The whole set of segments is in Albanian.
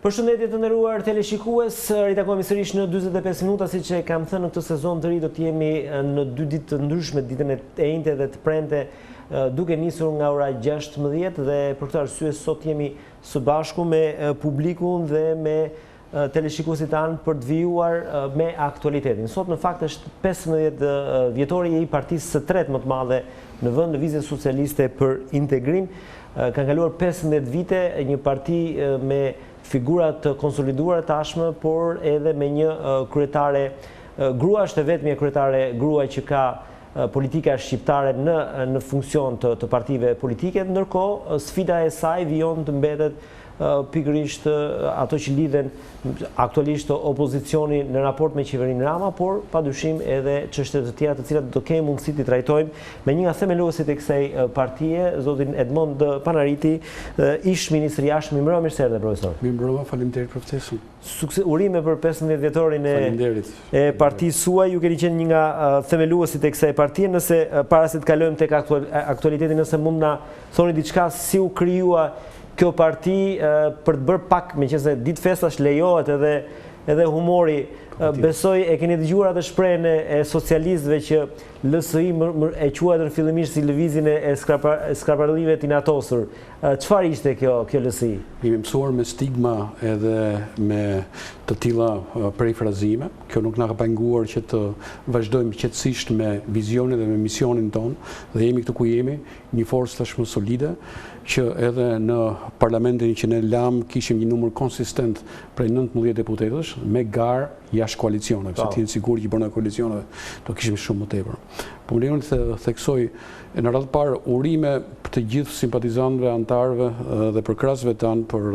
Përshëndetje të nderuar teleshikues, ritakohemi sërish në 45 minuta, siç e kam thënë, në këtë sezon të ri do të jemi në 2 ditë të ndryshme, ditën e njëjtë dhe të premte, duke nisur nga ora 16 dhe për këtë arsye sot jemi së bashku me publikun dhe me teleshikuesit tanë për të vijuar me aktualitetin. Sot në fakt është 15 vjetori i partisë së tretë më të madhe në vend, Lëvizjes Socialiste për Integrim. Kanë kaluar 15 vite, një parti me figurat të konsoliduara tashmë, por edhe me një kryetare grua, është e vetmja kryetare grua që ka politika shqiptare në funksion të partive politike, ndërkohë sfida e saj vijon të mbetet pikërisht ato që lidhen aktualisht opozicioni në raport me qeverinë Rama, por padyshim edhe çështje të tjera të cilat do kemi mundësi të trajtojmë me një nga themeluesit e kësaj partie, zotin Edmond Panariti, ish ministri i jashtëm. Mirëmbrëma, mirë se erdhe, profesor. Mirëmbrëma, faleminderit për ftesën. Urime për 15 vjetorin e partisë suaj. Ju keni qenë një nga themeluesit e kësaj partie. Nëse para se të kalojmë tek aktualiteti, nëse mund na thoni diçka si u krijua kjo parti për të bërë pak, meqense ditë festash lejohet edhe humori. Besoj e keni dëgjuar atë shprehjen e socialistëve që LSI e quajtën fillimisht si lëvizjen e skraparellive të inatosur. Çfarë ishte kjo LSI? Jemi mësuar me stigma edhe me të tilla perifrazime. Kjo nuk na ka penguar që të vazhdojmë qetësisht me vizionin dhe me misionin ton, dhe jemi këtu ku jemi, një forcë tashmë solide, që edhe në parlamentin që ne lam kishim një numër konsistent prej 19 deputetësh me garë jashtë koalicioneve, se të jenë sigur që brenda koalicioneve do kishim shumë më tepër. Po më lejoni të theksoj në radhë parë urime për të gjithë simpatizantëve, antarëve dhe përkrahësve tanë për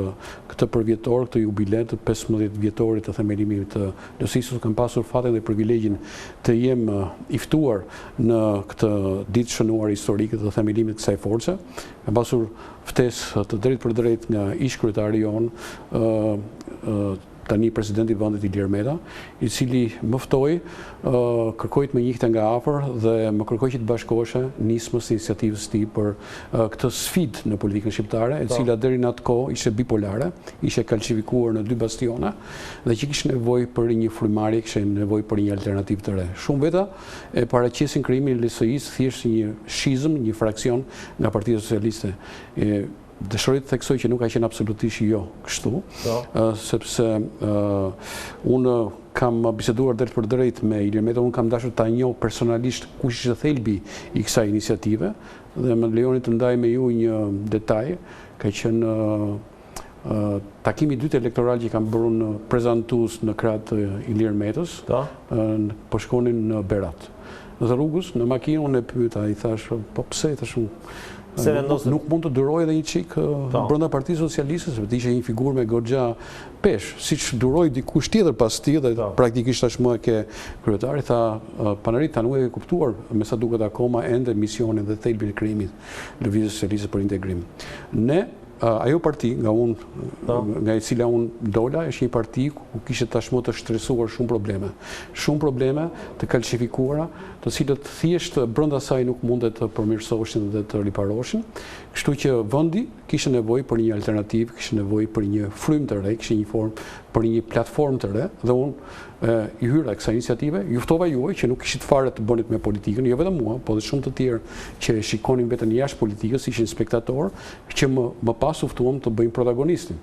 këtë përvjetor, këtë jubilet të 15 vjetorit të themelimit të LSI-së. Kam pasur fatin dhe privilegjin të jem i ftuar në këtë ditë shënuar historike të themelimit të kësaj force. Kam pasur ftesë të drejtë për drejtë nga ish kryetari jonë, tani presidenti i vendit Ilir Meta, i cili më ftoi, kërkoi të më njihte nga afër dhe më kërkoi që të bashkoheshe nismës së iniciativës së tij për këtë sfidë në politikën shqiptare, e cila deri në atë kohë ishte bipolare, ishte kalcifikuar në 2 bastione dhe që kishte nevojë për një frymarrje, kishte nevojë për një alternativë të re. Shumë veta e paraqesin krijimin e LSI-së thjesht një shizëm, një fraksion nga Partia Socialiste. Dëshiroj të theksoj që nuk ka qenë absolutisht jo kështu, sepse unë kam biseduar drejt për drejt me Ilir Meta, unë kam dashur ta njoh personalisht kush ishte thelbi i kësaj iniciative, dhe më lejoni të ndaj me ju një detaj, ka qenë takimi i dytë elektoral që kam bërë në prezantues në krah të Ilir Metës, po shkonin në Berat. Në rrugës, në makinë, unë e pyeta, i thash, po pse, i thash nuk mund të duroj edhe një çik brenda Partisë Socialiste, sepse ishte një figurë me goxha pesh, siç duroj dikush tjetër pas tij, dhe praktikisht tashmë e ke kryetari. Tha, Panariti, ta nuk e ke kuptuar, me sa duket akoma ende misionin dhe thelbin e krijimit Lëvizjes Socialiste për Integrim. Ajo parti nga e cila unë dola është një parti ku kishte tashmë të shtresuar shumë probleme të kalcifikuara, të cilët thjesht brenda saj nuk mundet të përmirësoheshin dhe të riparoheshin. Kështu që vendi kishte nevojë për një alternativë, kishte nevojë për një frymë të re, kishte një formë për një platformë të re, dhe unë i hyra kësaj iniciative, juftova juaj që nuk kishit fare të bënit me politikën, jo vetëm mua, po dhe shumë të tjerë që shikonin vetëm jashtë politikës, ishin spektator, që më pas u ftuam të bëjmë protagonistin.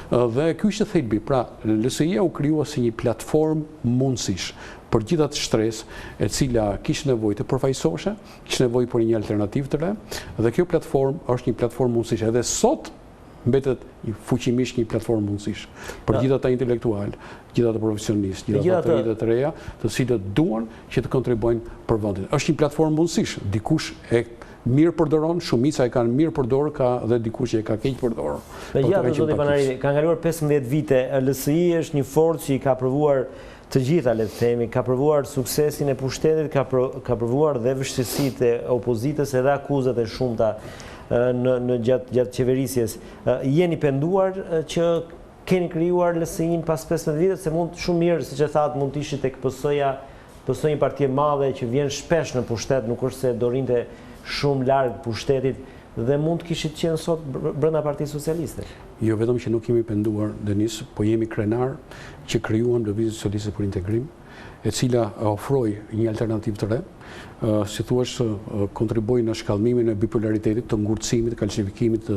Dhe ky ishte thelbi. Pra, LSI-ja u krijua si një platformë mundësish për gjithë atë shtresë e cila kishte nevojë të përfaqësoheshe, kishte nevojë për një alternativë të re, dhe kjo platformë është një platformë mundësish. Edhe sot mbetet fuqimisht një platformë mundësish për gjithë ata intelektualë, gjithë ata profesionistë, gjithë ata të rinjtë të reja, të cilët duan që të kontribuojnë për vendin. Është një platformë mundësish. Dikush e mirë përdoron, shumica e kanë mirë përdorur, ka dhe dikush që e ka keq përdorur. Megjithatë, zoti Panariti, kanë kaluar 15 vite, LSI është një forcë që i ka provuar të gjitha, le të themi, ka provuar suksesin e pushtetit, ka provuar dhe vështirësitë e opozitës, edhe akuzat e shumta në gjatë qeverisjes. Jeni penduar që keni krijuar LSI-n pas 15 vite, se mund shumë mirë, siç e thatë, mund të ishit tek PS-ja, PS një parti e madhe që vjen shpesh në pushtet, nuk është se do rinte shumë larg pushtetit, dhe mund të kishit qenë sot brenda Partisë Socialiste. Jo vetëm që nuk kemi penduar, Denis, po jemi krenar që krijuam Lëvizjen Socialiste për Integrim, e cila ofroi një alternativë të re, si thuaç kontriboi në shkallëmimin e bipolaritetit, të ngurtësimit, të kalcifikimit të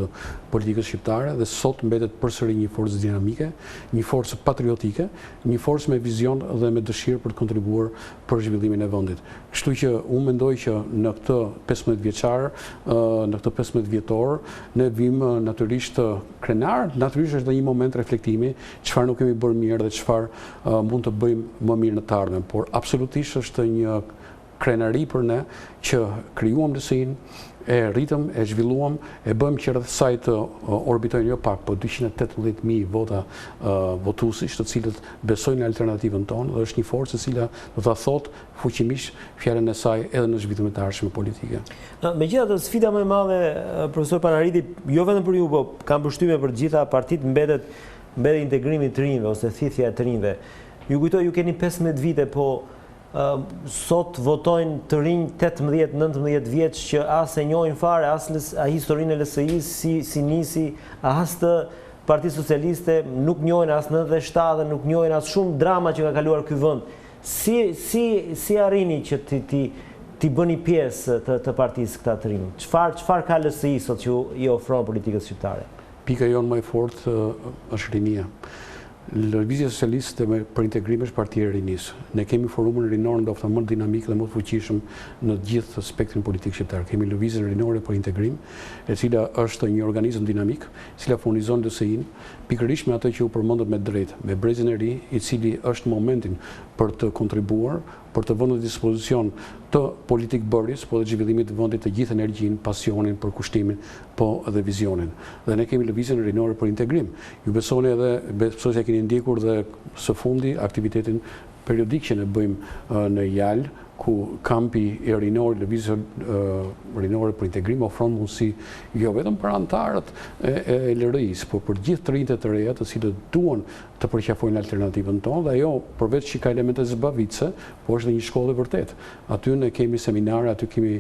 politikës shqiptare dhe sot mbetet përsëri një forcë dinamike, një forcë patriotike, një forcë me vizion dhe me dëshirë për të kontribuar për zhvillimin e vendit. Kështu që unë mendoj që në këtë 15 vjeçar, në këtë 15 vjetor, ne vim natyrisht krenar, natyrisht është dhe një moment reflektimi çfarë nuk kemi bërë mirë dhe çfarë mund të bëjmë më mirë në të ardhmen, por absolutisht është një krenari për ne që krijuam LSI-n, e rritëm, e zhvilluam, e bëm që rreth saj të orbitojnë jo pak, po 218.000 vota votuesish, të cilët besojnë në alternativën tonë, dhe është një forcë e cila do ta thotë fuqimisht fjalën e saj edhe në zhvillimin e ardhshëm politike. Megjithatë, sfida më e madhe, profesor Panariti, jo vetëm për ju, po kam përshtypjen për të gjitha partitë mbetet integrimi i të rinjve ose thithja e të rinjve. Ju kujtoj, ju keni 15 vite, po sot votojnë të rinj 18-19 vjeç që as e njohin fare, as historinë e LSI-s si nisi, as të Partisë Socialiste, nuk njohin as 97 dhe nuk njohin as shumë drama që ka kaluar ky vend. Si arrini që ti bëni pjesë të partisë këta të rinj? Çfarë ka LSI sot që i ofron politikës shqiptare? Pika jonë më e fortë është rinia. Lëvizja Socialiste për Integrim është partia e rinisë. Ne kemi forumin rinor ndoshta më dinamik dhe më të fuqishëm në gjithë spektrin politik shqiptar. Kemi Lëvizjen Rinore për Integrim, e cila është një organizëm dinamik, e cila furnizon LSI-n pikërisht me atë që u përmendët me drejtë, me brezin e ri, i cili është momentin për të kontribuar, për të vënë në dispozicion të politikbërjes, po dhe zhvillimit të vendit të gjithë energjinë, pasionin për kushtimin, po edhe vizionin. Dhe ne kemi Lëvizjen Rinore për Integrim. Ju besoni edhe, besoj se keni ndjekur dhe së fundi aktivitetin periodik që ne bëjmë në Jal, ku kampi e rinor, Lëvizja Rinore për Integrim ofron mundësi jo vetëm për anëtarët e LRI-s, por për gjithë të rinjtë të reja të cilët duan të përqafojnë alternativën tonë, dhe ajo përveç që ka elemente zbavitëse, po është dhe një shkollë e vërtet. Aty ne kemi seminare, aty kemi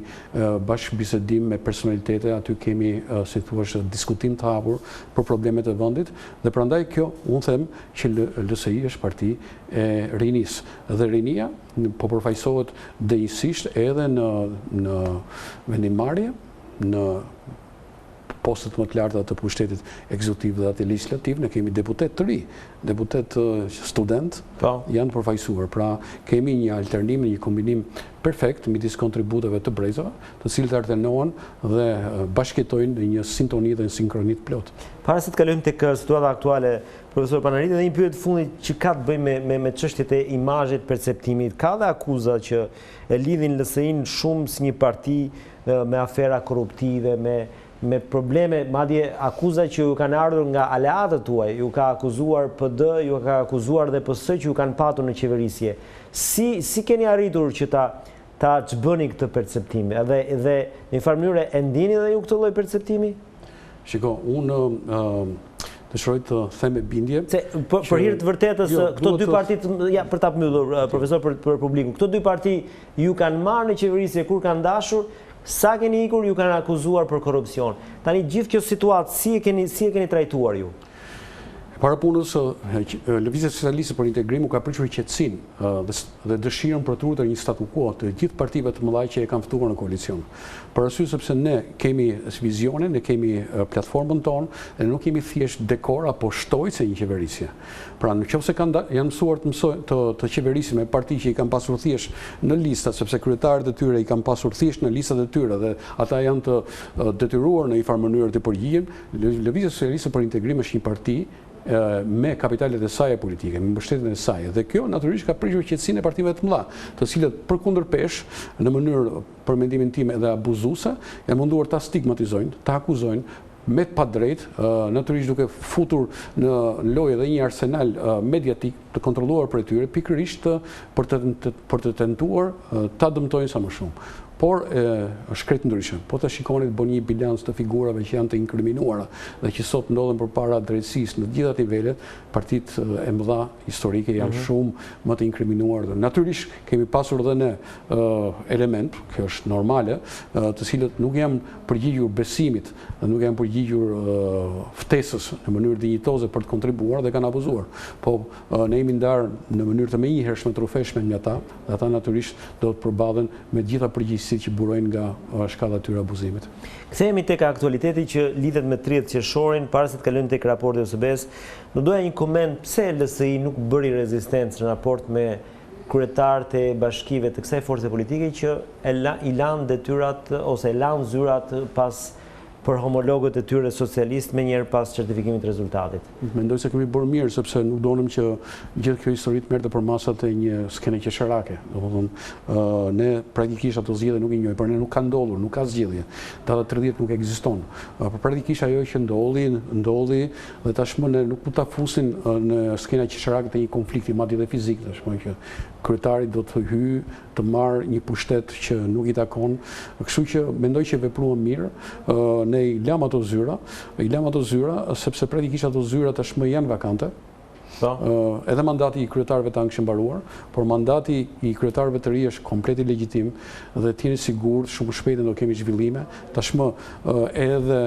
bashkë bisedim me personalitete, aty kemi, si thuaç, diskutim të hapur për problemet e vendit, dhe prandaj kjo, unë them që LSI është parti e rinis. Dhe rinia po përfaqësohet drejtësisht edhe në vendimmarrje, në postet më të larta të pushtetit ekzekutiv dhe atë legislativ. Ne kemi deputet të ri, deputet student, janë përfaqësuar. Pra kemi një alternim, një kombinim perfekt midis kontributeve të brezave, të cilët alternohen dhe bashkëjetojnë në një sintoni dhe një sinkronit plot. Para se të kalojmë tek situata aktuale, profesor Panariti, dhe një pyetje të fundit që ka të bëjë me çështjet e imazhit, perceptimit. Ka dhe akuza që e lidhin LSI-n shumë si një parti me afera korruptive, me probleme, madje akuza që ju kanë ardhur nga aleatët tuaj, ju ka akuzuar PD, ju ka akuzuar dhe PS që ju kanë patur në qeverisje. Si keni arritur që ta ç'bëni këtë perceptim? Edhe në një farë mënyrë e ndjeni dhe ju këtë lloj perceptimi? Shiko, unë dëshiroj të them me bindje. Për hir të vërtetës, këto dy parti, për ta mbyllur, profesor, për publikun, këto dy parti ju kanë marrë në qeverisje kur kanë dashur. Sa keni ikur, ju kanë akuzuar për korrupsion. Tani gjithë kjo situatë, si e keni trajtuar ju? Para punës, Lëvizja Socialiste për Integrim u ka prishur qetësinë dhe dëshirën për të ruajtur një statu quo të gjithë partive të mëdha që e kanë ftuar në koalicion. Për arsye sepse ne kemi vizionin, ne kemi platformën tonë dhe nuk kemi thjesht dekor apo shtojse një qeverisje. Pra nëse janë mësuar të qeverisin me parti që i kanë pasur thjesht në listat, sepse kryetarët e tyre i kanë pasur thjesht në listat e tyre dhe ata janë të detyruar në një farë mënyrë të përgjigjen, Lëvizja Socialiste për Integrim është një parti me kapitalet e saj politike, me mbështetjen e saj. Dhe kjo natyrisht ka prishur qetësinë e partive të mëdha, të cilët përkundërpesh në mënyrë për mendimin tim edhe abuzuese, janë munduar ta stigmatizojnë, ta akuzojnë me të padrejtë, natyrisht duke futur në lojë edhe një arsenal mediatik të kontrolluar për tyre, pikërisht për të tentuar ta dëmtojnë sa më shumë. por është krejt ndryshe. Po të shikoni të bëni një bilans të figurave që janë të inkriminuara dhe që sot ndodhen përpara drejtësisë në të gjitha nivelet, partitë e mëdha historike janë shumë më të inkriminuar. Natyrisht kemi pasur edhe ne element, kjo është normale, të cilët nuk janë përgjigjur besimit, nuk janë përgjigjur ftesës në mënyrë dinjitoze për të kontribuar dhe kanë abuzuar. Po ne jemi ndarë në mënyrë të menjëhershme të rrufeshme nga ta, dhe ata natyrisht do të përballen me gjitha përgjegjësitë që burojnë nga shkalla e tyre abuzimit. Kthehemi tek aktualiteti që lidhet me 30 qershorin, para se të kalojmë tek raporti OSB-s. Do doja një koment pse LSI nuk bëri rezistencë në raport me kryetarët e bashkive të kësaj force politike që i lanë detyrat ose e lanë zyrat pas për homologët e tyre socialist me njerë pas certifikimit rezultatit. Mendoj se kemi bërë mirë, sepse nuk donim që gjithë kjo histori të merrte për masat e një skene qesharake. Ne praktikisht ato zgjedhje nuk i njohim, por ne nuk ka ndodhur, nuk ka zgjedhje. Data 30 nuk ekziston. Por praktikisht ajo që ndodhi dhe tashmë ne nuk mund ta fusin në skena qesharake të një konflikti madje dhe fizik, tashmë që kryetari do të hyjë të marrë një pushtet që nuk i takon. Kështu që mendoj që vepruam mirë. Ne i lam ato zyra, sepse praktikisht ato zyra tashmë janë vakante. Edhe mandati i kryetarëve tanë kishte mbaruar, por mandati i kryetarëve të ri është komplet i legjitim dhe t'jeni sigurt shumë shpejt do kemi zhvillime. Tashmë edhe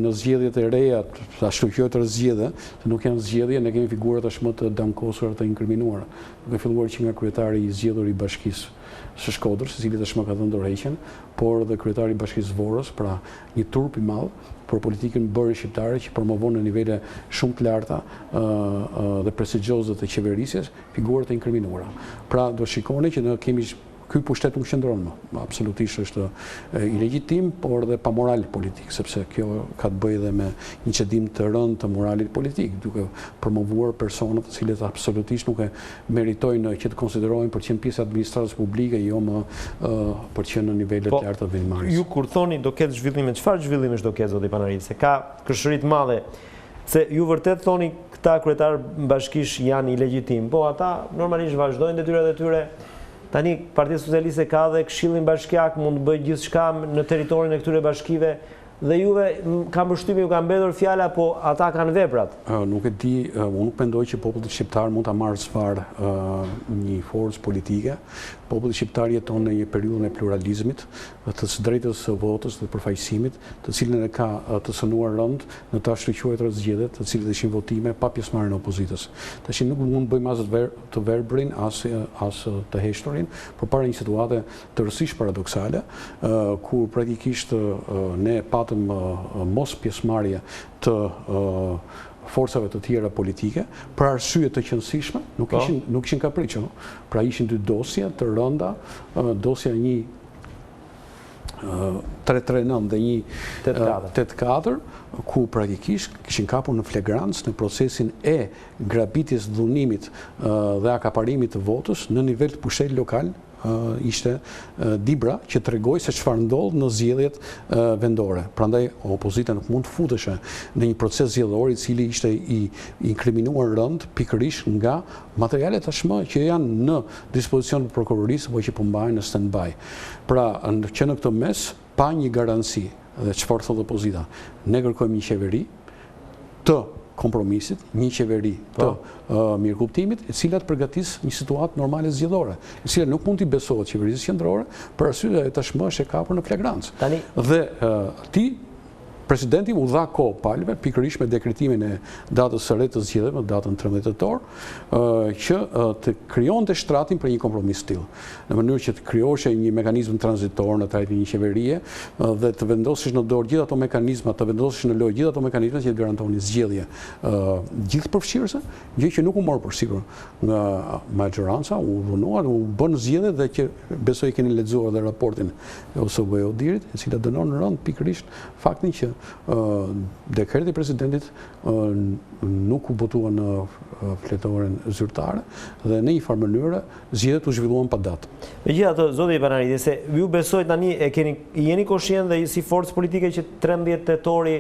në zgjedhjet e reja, ashtu quhet zgjedhje, që nuk janë zgjedhje, ne kemi figura tashmë të damkosura të inkriminuara. Duke filluar që nga kryetari i zgjedhur i bashkisë së Shkodrës, i cili tashmë ka dhënë dorëheqjen, por dhe kryetari i bashkisë Vorrës, pra një turp i madh për politikën bërë shqiptare që promovon në nivele shumë të larta dhe prestigjioze të qeverisjes figurat e inkriminuara. Pra do shikoni që ne kemi ky pushtet nuk qëndron më. Absolutisht është i legjitim, por dhe pa moral politik, sepse kjo ka të bëjë dhe me një çedim të rënd të moralit politik, duke promovuar persona të cilët absolutisht nuk e meritojnë që të konsiderohen për të qenë pjesë e administratës publike, jo më për të qenë në nivele të larta të vendmarrjes. Ju kur thoni do ketë zhvillime, çfarë zhvillimesh do ketë zoti Panariti? Se ka këshëri të madhe. Se ju vërtet thoni këta kryetarë bashkish janë ilegjitim, po ata normalisht vazhdojnë detyrat e tyre. Tani Partia Socialiste ka dhe Këshillin Bashkiak, mund të bëjë gjithçka në territorin e këtyre bashkive dhe juve kam përshtypjen ju ka mbetur fjala, po ata kanë veprat. Nuk e di, unë nuk mendoj që populli shqiptar mund ta marrë çfarë një forcë politike. Populli shqiptar jeton në një periudhë e pluralizmit, të së drejtës së votës dhe përfaqësimit, të cilën e ka të sënuar rënd në të ashtu quajtura zgjedhjet, të cilët ishin votime pa pjesëmarrjen e opozitës. Tash nuk mund të bëjmë as të verbrin as të heshturin, përpara një situate tërësisht paradoksale, ku praktikisht ne patëm mos pjesëmarrje të forcave të tjera politike, për arsye të qëndësishme, nuk ishin kapriço. Pra ishin dy dosje të rënda, dosja një 339 dhe një 84, ku praktikisht kishin kapur në flagrancë në procesin e grabitjes, dhunimit dhe akaparimit të votës në nivel të pushtetit lokal. Ishte Dibra që tregoi se çfarë ndodh në zgjedhjet vendore. Prandaj opozita nuk mund të futeshe në një proces zgjedhor i cili ishte i inkriminuar rënd pikërisht nga materialet tashmë që janë në dispozicion të prokurorisë apo që po mbahen në stand-by. Pra që në këtë mes pa një garanci dhe çfarë thotë opozita, ne kërkojmë një qeveri të kompromisit, një qeveri të mirëkuptimit, e cilat përgatis një situatë normale zgjedhore, e cilat nuk mund t'i besohet qeverisë qendrore, për arsye e tashmë është e kapur në flagrancë. Dhe presidenti u dha kohë palëve, pikërisht me dekretimin e datës së re të zgjedhjeve, datën 13 tetor, që të krijonte shtratin për një kompromis të tillë, në mënyrë që të krijohej një mekanizëm tranzitor në trajtim një qeverie dhe të vendosësh në dorë gjithë ato mekanizma, të vendosësh në lojë gjithë ato mekanizma që të garantonin zgjedhje gjithëpërfshirëse, gjë që nuk u mor për sigur nga majoranca, u dhunuar, u bën zgjedhje dhe që besoj keni lexuar dhe raportin e OSB-dirit, e cila dënon në rënd pikërisht faktin që dekreti i presidentit nuk u botua në fletoren zyrtare dhe në një farë mënyrë zgjedhjet u zhvilluan pa datë. Megjithatë, zoti Panariti, se ju besoj tani jeni koshient dhe si forcë politike që 13 tetori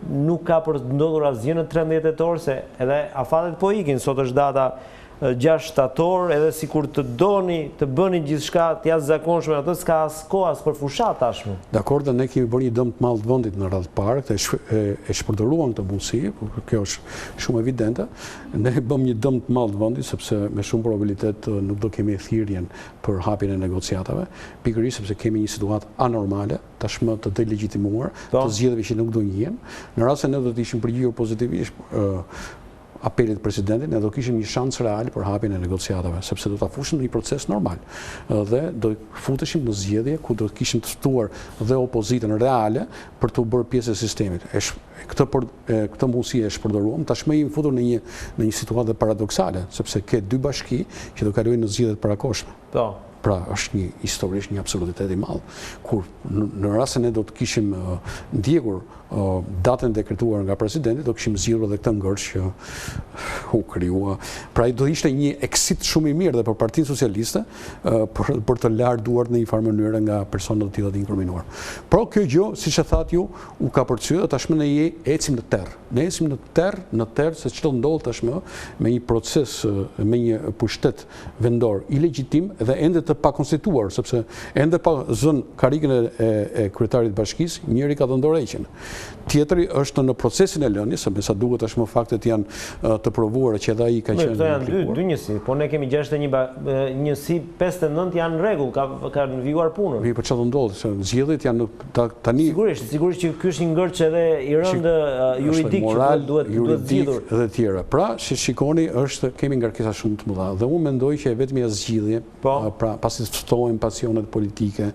nuk ka për ndodhur asgjë në 13 tetor, se edhe afatet po ikin, sot është data 6 shtator, edhe sikur të doni të bëni gjithçka të jashtëzakonshme, atë s'ka as kohë as për fushat tashmë. Dakor, dhe ne kemi bërë një dëm të madh të vendit në radhë parë, e shpërdoruan këtë mundësi, kjo është shumë evidente. Ne bëm një dëm të madh të vendit sepse me shumë probabilitet nuk do kemi thirrjen për hapjen e negociatave, pikërisht sepse kemi një situatë anormale, tashmë të delegitimuar, të zgjedhjeve që nuk do njihen. Në rast se ne do të ishim përgjigjur pozitivisht apelit të presidentit, ne do kishim një shans real për hapjen e negociatave, sepse do ta fushim në një proces normal dhe do futeshim në zgjedhje ku do kishim të ftuar dhe opozitën reale për të bërë pjesë e sistemit. Këtë mundësi e shpërdoruam, tashmë jemi futur në një situatë paradoksale, sepse ke dy bashki që do kalojnë në zgjedhjet parakoshme. Pra është historisht një absolutitet i madh, kur në rast se ne do të kishim ndjekur datën dekretuar nga presidenti, do kishim zgjidhur edhe këtë ngërç që u krijua. Pra do ishte një exit shumë i mirë dhe për Partinë Socialiste për të larë duart në një farë mënyrë nga personat të tillë të inkriminuar. Por kjo gjë, siç e thatë ju, u ka përcyer dhe tashmë ne ecim në terr. Ne ecim në terr se çdo ndodh tashmë me një proces, me një pushtet vendor ilegjitim dhe ende të pakonstituar, sepse ende pa zënë karikën e kryetarit bashkisë, njëri ka dhënë dorëheqjen. Tjetri është në procesin e lënies, se me sa duket tashmë faktet janë të provuara që edhe ai ka qenë. Këto janë dy njësi, po ne kemi 61 njësi, 59 janë në rregull, kanë vijuar punën. Po çfarë do ndodhë? Zgjedhjet janë tani. Sigurisht që ky është një ngërç edhe i rëndë juridik që duhet zgjidhur dhe tjera. Pra, si shikoni, kemi ngarkesa shumë të mëdha dhe unë mendoj që e vetmja zgjidhje, pra pasi të ftohen pasionet politike,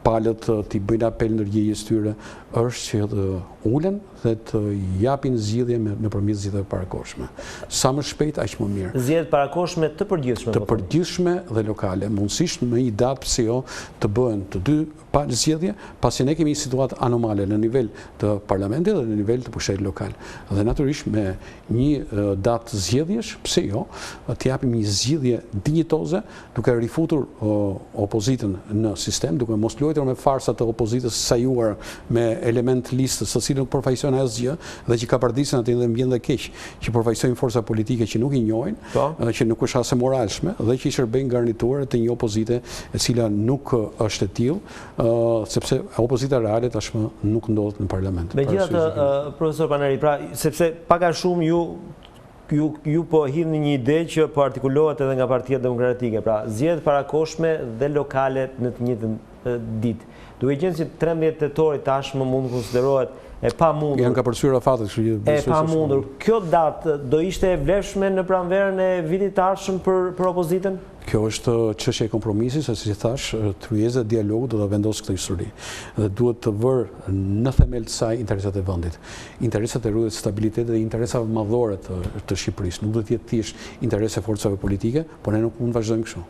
palët t'i bëjnë apel ndërgjegjes tyre, është që të ulen dhe të japin zgjidhje nëpërmjet zgjedhjeve parakoshme. Sa më shpejt, aq më mirë. Zgjedhje parakoshme të përgjithshme. Të përgjithshme dhe lokale. Mundësisht me një datë pse jo të bëhen të dy zgjedhje, pasi ne kemi një situatë anomale në nivel të parlamentit dhe në nivel të pushtetit lokal. Dhe natyrisht me një datë zgjedhjesh, pse jo, të japim një zgjidhje dinjitoze, duke rifutur opozitën në sistem, duke mos luajtur me farsat të opozitës sajuar me element listës, së cilën nuk përfaqëson asgjë dhe që ka pardisën atë dhe mbien dhe keq, që përfaqësojnë forca politike që nuk i njohin, që nuk është as e moralshme dhe që i shërbejnë garniturë të një opozite e cila nuk është e tillë, sepse opozita reale tashmë nuk ndodhet në parlament. Megjithatë, profesor Panariti, pra sepse pak a shumë ju po hidhni një ide që po artikulohet edhe nga Partia Demokratike, pra zgjedhjet parakoshme dhe lokale në të njëjtën ditë. Duke qenë që 13 tetori tashmë mund të konsiderohet e pamundur. Janë ka përcyer afatet, kështu që e pamundur. Kjo datë do ishte e vlefshme në pranverën e vitit të ardhshëm për opozitën? Kjo është çështje e kompromisit, se si thash, tryeza e dialogut do ta vendosë këtë histori. Dhe duhet të vërë në themel të saj interesat e vendit. Interesat e rrugës stabilitetit dhe interesave madhore të Shqipërisë. Nuk do të jetë thjesht interese forcave politike, por ne nuk mund të vazhdojmë kështu.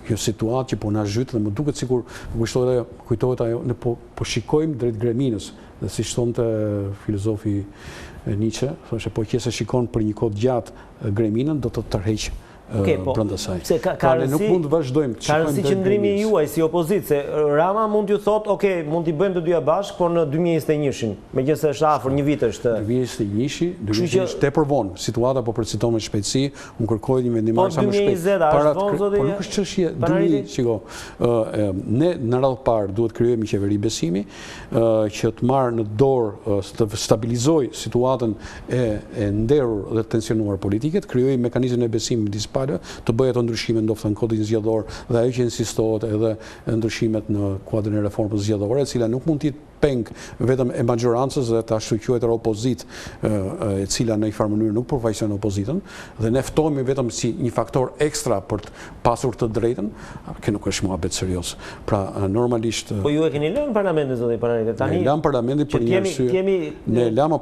Kjo situatë që po na zhyt dhe më duket sikur kujtohet ajo, ne po shikojmë drejt greminës, dhe si thonte filozofi Nietzsche, thoshte po qëse shikon për një kohë gjatë greminën do të tërheq brenda saj. Ne nuk mund të vazhdojmë. Ka rëndësi qëndrimi juaj si opozitë, se Rama mund t'ju thotë, mund t'i bëjmë të dyja bashkë, por në 2021-shin, megjithëse është afër një vit është. 2021 është tepër vonë. Situata po përciton me shpejtësi, unë kërkoj një vendimmarrje sa më shpejt. Po 2020 është vonë, zoti. Po nuk është çështje shiko. Ne në radhë parë duhet krijojmë qeveri besimi që të marrë në dorë, të stabilizojë situatën e nderur dhe tensionuar politike, të krijojë mekanizmin e besimit të bëjë ato ndryshime ndoftë në kodin zgjedhor dhe ajo që insistohet edhe ndryshimet në kuadrin e reformës zgjedhore, e cila nuk mund të jetë peng vetëm e maggjorancës dhe ta quajtur opozitë, e cila në një farë mënyrë nuk përfaqëson opozitën, dhe ne ftohemi vetëm si një faktor ekstra për të pasur të drejtën, kjo nuk është muhabet serioz. Pra normalisht po ju e keni lënë parlamentin, zoti Panariti, tani. Ne lëm parlamentin për një arsye. Ne lëm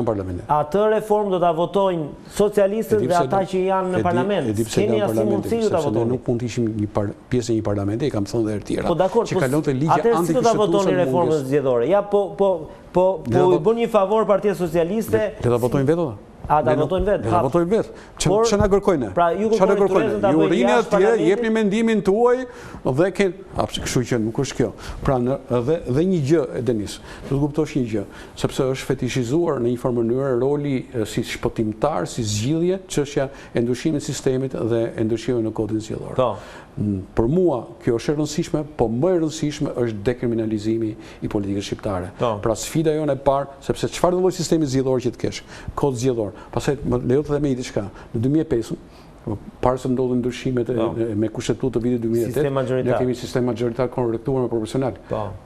parlamentin. Atë reformë do ta votojnë socialistët dhe ata që janë në parlament. Keni asnjë mundësi ta votoni. Ne nuk mund të ishim një pjesë e një parlamenti, e kam thënë edhe herë tjera. Po dakor, që kalonte ligje antikonstitucionale reformës zgjedhore. Ja, po u bën një favor Partia Socialiste. Le ta votojnë vetë. A, ta votojnë vetë? Ta votojnë vetë. Që na kërkojnë? Pra, ju kërkojnë Turesën ta bëjë jashtë parlamentit? Jepni mendimin tuaj dhe kështu që nuk është kjo. Pra, dhe një gjë, Denis, do të kuptosh një gjë, sepse është fetishizuar në një farë mënyrë roli si shpëtimtar, si zgjidhje, çështja e ndryshimit sistemit dhe e ndryshimit në kodin zgjedhor. Për mua, kjo është e rëndësishme, po më e rëndësishme është dekriminalizimi i politikës shqiptare. Pra sfida jonë e parë, sepse çfarë do lloj sistemi zgjedhor që të kesh, kod zgjedhor. Pastaj më lejo të them diçka. Në 2005, parë se ndodhin ndryshimet me kushtetutë të vitit 2008, ne kemi sistem magjoritar korrektuar me proporcional.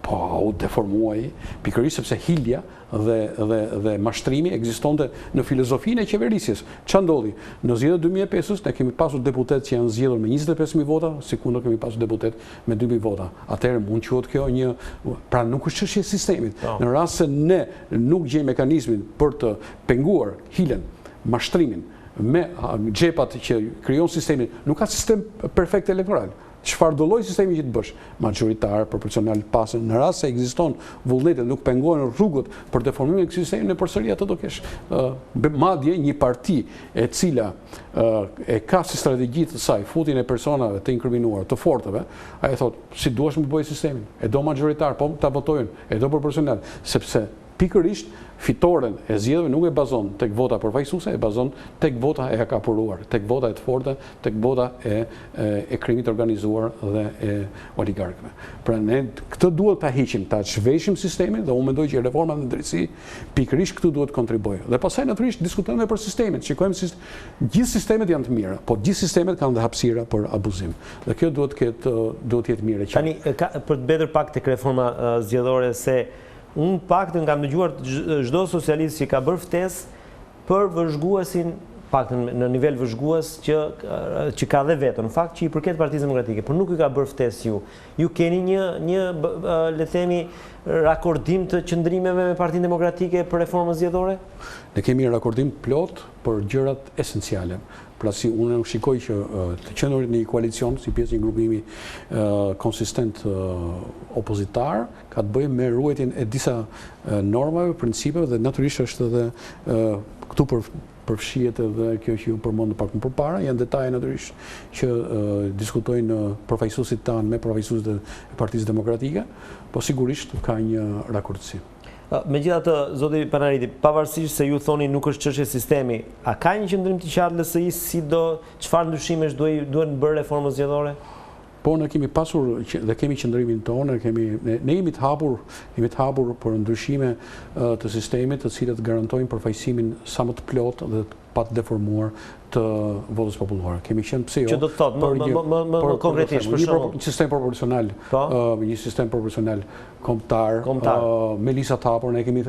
Po, u deformuai, pikërisht sepse hilja dhe mashtrimi ekzistonte në filozofinë e qeverisjes. Ç'a ndodhi? Në zgjedhjet 2005-s ne kemi pasur deputet që janë zgjedhur me 25.000 vota, sikundër kemi pasur deputet me 2.000 vota. Atëherë mund quhet kjo një, pra nuk është çështje e sistemit. Në rast se ne nuk gjejmë mekanizmin për të penguar hilen, mashtrimin me xhepat që krijon sistemin, nuk ka sistem perfekt elektoral. Çfarë do lloj sistemi që të bësh, magjoritar, proporcional, pasën, në rast se ekziston vullneti, nuk pengohen rrugët për deformimin e këtij sistemi, në përsëri atë do kesh madje një parti e cila e ka si strategji të saj futjen e personave të inkriminuar, të fortëve, ai thotë, si duash më bëj sistemin, e do magjoritar, po ta votojnë, e do proporcional, sepse pikërisht fitoren e zgjedhjeve nuk e bazon tek vota përfaqësuese, e bazon tek vota e akapuruar, tek vota e të forta, tek vota e krimit organizuar dhe e oligarkëve. Pra ne këtë duhet ta hiqim, ta zhveshim sistemin dhe unë mendoj që reforma në drejtësi pikërisht këtu duhet kontribojë. Dhe pastaj natyrisht diskutojmë për sistemin, shikojmë se gjithë sistemet janë të mira, po gjithë sistemet kanë dhe hapësira për abuzim. Dhe kjo duhet të jetë mirë. Tani për të mbetur pak tek reforma zgjedhore se unë paktën kam dëgjuar çdo socialist që ka bërë ftesë për vëzhguesin, paktën në nivel vëzhgues që ka dhe vetë, në fakt që i përket Partisë Demokratike, por nuk i ka bërë ftesë ju. Ju keni një le të themi rakordim të qëndrimeve me Partinë Demokratike për reformën zgjedhore? Ne kemi rakordim plot për gjërat esenciale. Pra si unë nuk shikoj që të qëndrurit në një koalicion, si pjesë një grupimi konsistent opozitar, ka të bëjë me ruajtjen e disa normave, principeve dhe natyrisht është edhe këtu përfshihet edhe kjo që ju përmendë pak më përpara, janë detaje natyrisht që diskutojnë përfaqësuesit tanë me përfaqësuesit e Partisë Demokratike, po sigurisht ka një rakortësi. Megjithatë, zoti Panariti, pavarësisht se ju thoni nuk është çështje sistemi, a ka një qëndrim të qartë LSI si çfarë ndryshimesh duhen bërë reformës zgjedhore? Po ne kemi pasur dhe kemi qëndrimin tonë, ne jemi të hapur për ndryshime të sistemit, të cilët garantojnë përfaqësimin sa më të plotë dhe pa të deformuar të votës popullore. Kemi qenë pse jo. Që do të thotë më konkretisht për shembull një sistem proporcional, një sistem proporcional kombëtar, me lista të hapura, ne kemi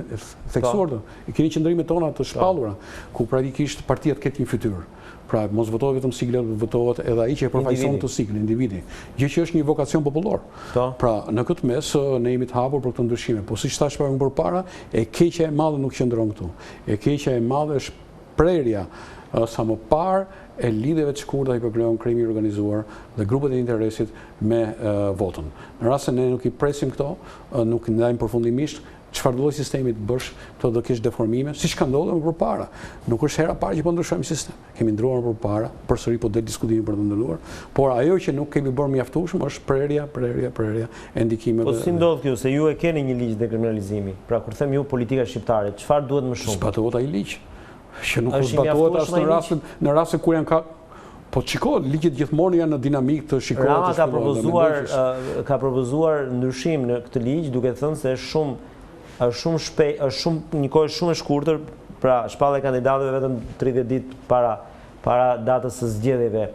theksuar të. Kemi qëndrimet tona të shpallura, ku praktikisht partiat ketë një fytyrë. Pra, mos votohet vetëm sigla, votohet edhe ai që e përfaqëson të siglën, individi. Gjë që është një vokacion popullor. Pra, në këtë mes ne jemi të hapur për këtë ndryshime, po siç thash më përpara, e keqja e madhe nuk qëndron këtu. E keqja e madhe është prerja sa më parë e lidhjeve të shkurta që krijon krimi i organizuar dhe grupet e interesit me votën. Në rast se ne nuk i presim këto, nuk i ndajmë përfundimisht, çfarë lloj sistemi të bësh, këto do kesh deformime, siç ka ndodhur më përpara. Nuk është hera e parë që po ndryshojmë sistem. Kemi ndryruar më përpara, përsëri po del diskutimi për të ndryruar, por ajo që nuk kemi bërë mjaftueshëm është prerja e ndikimeve. Po si ndodh kjo se ju e keni një ligj dekriminalizimi? Pra kur them ju politika shqiptare, çfarë duhet më shumë? Zbatohet ai ligj. Që nuk zbatohet as në rastin kur janë po çiko, ligjet gjithmonë janë në dinamikë të shikohet. Rama ka propozuar ndryshim në këtë ligj, duke thënë se është një kohë shumë e shkurtër, pra shpallja e kandidatëve vetëm 30 ditë para datës së zgjedhjeve.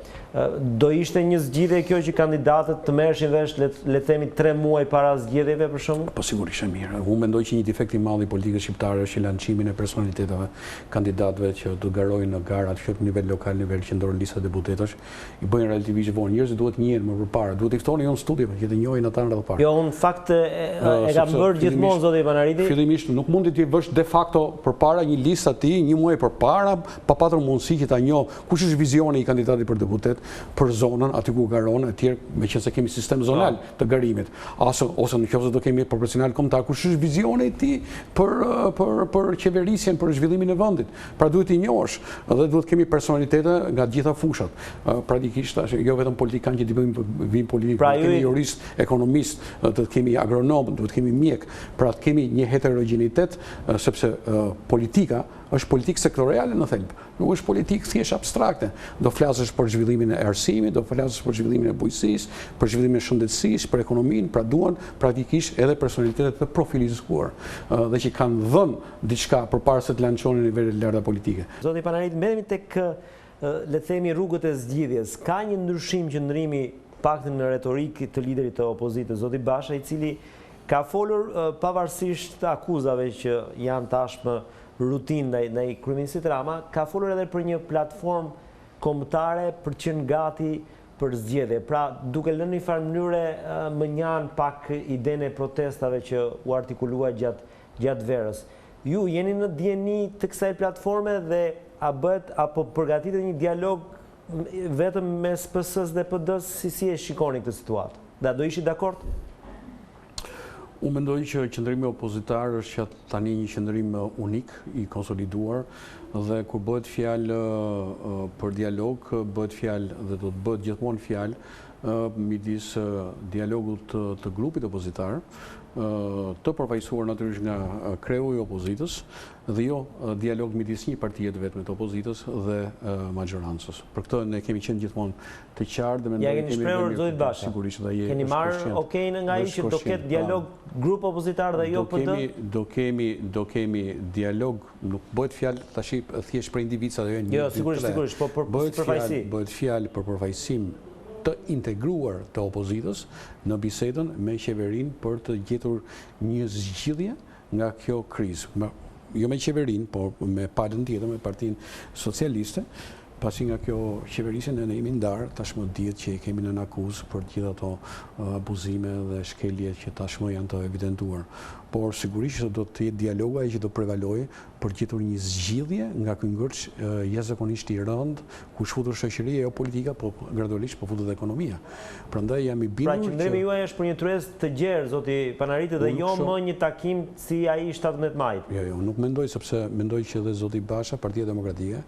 Do ishte një zgjidhje kjo që kandidatët të merreshin vesh le të themi 3 muaj para zgjedhjeve për shembull? Po sigurisht e mirë. Unë mendoj që një defekt i madh i politikës shqiptare është lançimin e personaliteteve kandidatëve që do garojnë në garat që në nivel lokal, nivel qendror, lista deputetësh, i bëjnë relativisht vonë. Njerëzit duhet njihen më përpara, duhet i ftonin jo në studio, që të njohin ata rreth parë. Jo, në fakt e kam bërë gjithmonë zoti Panariti. Fillimisht nuk mundi ti vësh de facto përpara një listë aty, një muaj përpara, pa patur mundësi që ta njoh kush është vizioni i kandidatit për deputet, për zonën aty ku garon e tjerë, meqense kemi sistem zonal të garimit, ose nëse do kemi proporcional kombëtar, kush është vizioni i tij për qeverisjen, për zhvillimin e vendit. Pra duhet i njohësh dhe duhet kemi personalitete nga të gjitha fushat. Praktikisht jo vetëm politikanë që vijnë politikë, pra, kemi jurist, ekonomist, do të kemi agronom, do të kemi mjek, pra të kemi një heterogenitet, sepse politika është politikë sektoriale në thelb, nuk është politikë thjesht abstrakte. Do flasësh për zhvillimin e arsimit, do flasësh për zhvillimin e bujqësisë, për zhvillimin e shëndetësisë, për ekonominë, pra duan praktikisht edhe personalitetet të profilizuar dhe që kanë dhënë diçka përpara se të lançonin në nivel të lartë politike. Zoti Panariti, mbetemi tek le të themi rrugët e zgjidhjes. Ka një ndryshim qëndrimi paktën në retorikë të liderit të opozitës, zoti Basha, i cili ka folur pavarësisht akuzave që janë tashmë rutinë ndaj kryeministit Rama, ka folur edhe për një platformë kombëtare për të qenë gati për zgjedhje. Pra, duke lënë në një farë mënyre më njanë pak idenë e protestave që u artikulua gjatë verës. Ju jeni në dieni të kësaj platforme dhe a bëhet apo përgatitet një dialog vetëm mes PS-s dhe PD-s, si e shikoni këtë situatë? Dhe do ishi dakord? Unë mendoj që qëndrimi opozitar është që tani një qëndrim unik, i konsoliduar, dhe kur bëhet fjalë për dialog, bëhet fjalë dhe do të bëhet gjithmonë fjalë midis dialogut të grupit opozitar, të përfaqësuar natyrisht nga kreu i opozitës, dhe jo dialog midis një partie të vetme të opozitës dhe majorancës. Për këtë ne kemi qenë gjithmonë të qartë dhe mendoj ja keni shprehur zotit Basha. Sigurisht dhe keni marrë okejin nga ai që do ketë dialog grup opozitar dhe jo PD? Do kemi dialog, nuk bëhet fjalë tash thjesht për indivica dhe jo sigurisht, po për përfaqësi. Bëhet fjalë për përfaqësim të integruar të opozitës në bisedën me qeverinë për të gjetur një zgjidhje nga kjo krizë. Jo me qeverinë, por me palën tjetër, me Partinë Socialiste, pasi nga kjo qeverisje ne jemi ndarë, tashmë dihet që kemi në akuzë për gjithë ato abuzime dhe shkelje që tashmë janë të evidentuar. Por sigurisht do të jetë dialogu ai që do prevalojë për gjetur një zgjidhje nga ky ngërç jashtëzakonisht i rënd, ku shfutur shoqëria jo politika, po gradualisht po futet ekonomia. Prandaj jam i bindur. Pra qëndrimi juaj është për një tryezë të gjerë, zoti Panariti, dhe jo më një takim si ai 17 majit. Jo, nuk mendoj, sepse mendoj që edhe zoti Basha, Partia Demokratike,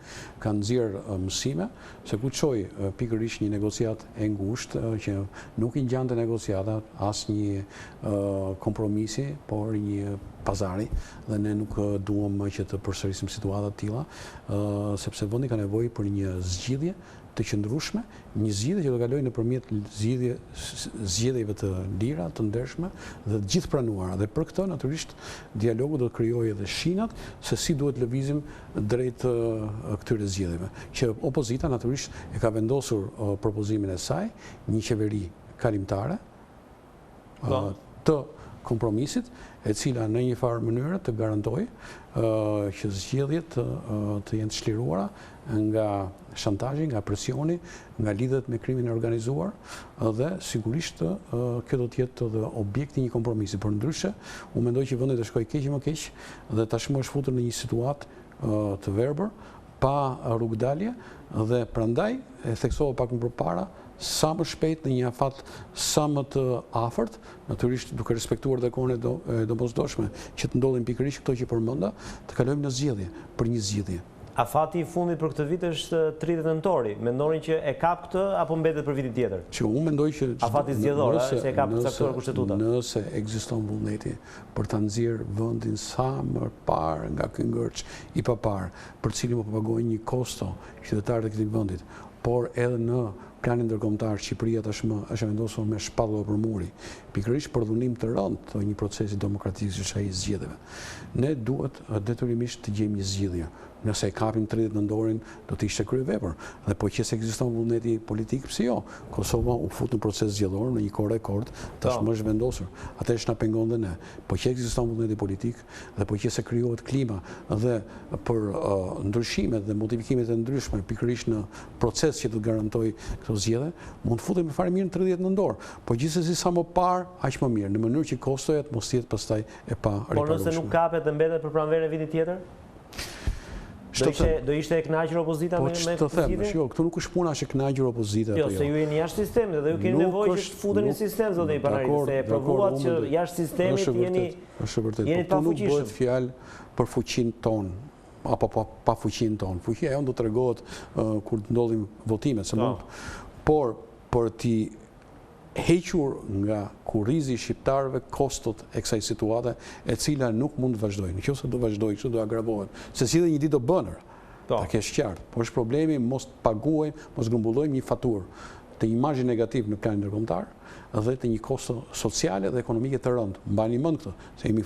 kanë nxjerrë mësime se ku çoi pikërisht një negociat e ngushtë që nuk i ngjante negociatat as një kompromisi, por një pazari, dhe ne nuk duam që të përsërisim situata të tilla, sepse vendi ka nevojë për një zgjidhje të qëndrueshme, një zgjidhje që do kalojë nëpërmjet zgjedhjeve të lira, të ndershme dhe të gjithë pranuara. Dhe për këtë natyrisht dialogu do të krijojë edhe shinat se si duhet lëvizim drejt këtyre zgjedhjeve. Që opozita natyrisht e ka vendosur propozimin e saj, një qeveri kalimtare të kompromisit, e cila në një farë mënyrë të garantoj që zgjedhjet të jenë të çliruara nga shantazhi, nga presioni, nga lidhet me krimin e organizuar, dhe sigurisht kjo do të jetë edhe objekti një kompromisi. Por ndryshe, unë mendoj që vendi do shkojë keq më keq dhe tashmë është futur në një situatë të verbër, pa rrugdalje, dhe prandaj e theksova pak më përpara, sa më shpejt në një afat sa më të afërt, natyrisht duke respektuar dhe kohën e domosdoshme që të ndodhin pikërisht këto që përmenda, të kalojmë në zgjedhje, për një zgjidhje. Afati i fundit për këtë vit është 30 nëntori. Mendoni që e kap këtë apo mbetet për vitin tjetër? Që unë mendoj që afati zgjedhor, se e kap caktuar kushtetuta. Nëse ekziston vullneti për ta nxjerrë vendin sa më parë nga ky ngërç i papar, për cilin më pagojnë një kosto qytetarët e këtij vendit, por edhe në planin ndërkombëtar Shqipëria tashmë është vendosur me shpallë për muri, pikërisht për dhunim të rënd të një procesi demokratik që është ai i zgjedhjeve. Ne duhet detyrimisht të gjejmë një zgjidhje. Nëse e kapim 30 nëntorin, do të ishte kryevepër. Dhe po që se ekziston vullneti politik, pse jo? Kosova u fut në proces zgjedhor në një kohë rekord, tashmë është vendosur. Atë na pengon dhe ne. Po që ekziston vullneti politik dhe po që se krijohet klima dhe për ndryshimet dhe modifikimet e ndryshme pikërisht në proces që të garantojë këto zgjedhje, mund të futemi fare mirë në 30 nëntor. Po gjithsesi sa më parë, aq më mirë, në mënyrë që kostojat mos jetë pastaj e pa riparueshme. Por nëse nuk kapet dhe mbetet për pranverën e vitit tjetër? Do ishte e kënaqur opozita me zgjidhjen? Jo, këtu nuk është puna që kënaqur opozita. Jo, se ju jeni jashtë sistemit dhe ju keni nevojë që të futeni në sistem, zoti Panariti, se e provuat që jashtë sistemit jeni të pafuqishëm. Nuk bëhet fjalë për fuqinë tonë, apo pa fuqinë tonë. Fuqia jonë do të tregohet kur të ndodhin votimet, se mund. Por për t'i hequr nga kurrizi shqiptarëve kostot e kësaj situate, e cila nuk mund të vazhdojë. Nëse do vazhdojë, kështu do agravohet. Se si dhe një ditë do bënër, ta kesh qartë. Po është problemi mos paguajmë, mos grumbullojmë një faturë të imazhi negativ në plan ndërkombëtar dhe të një kosto sociale dhe ekonomike të rëndë. Mbani mend këtë, se jemi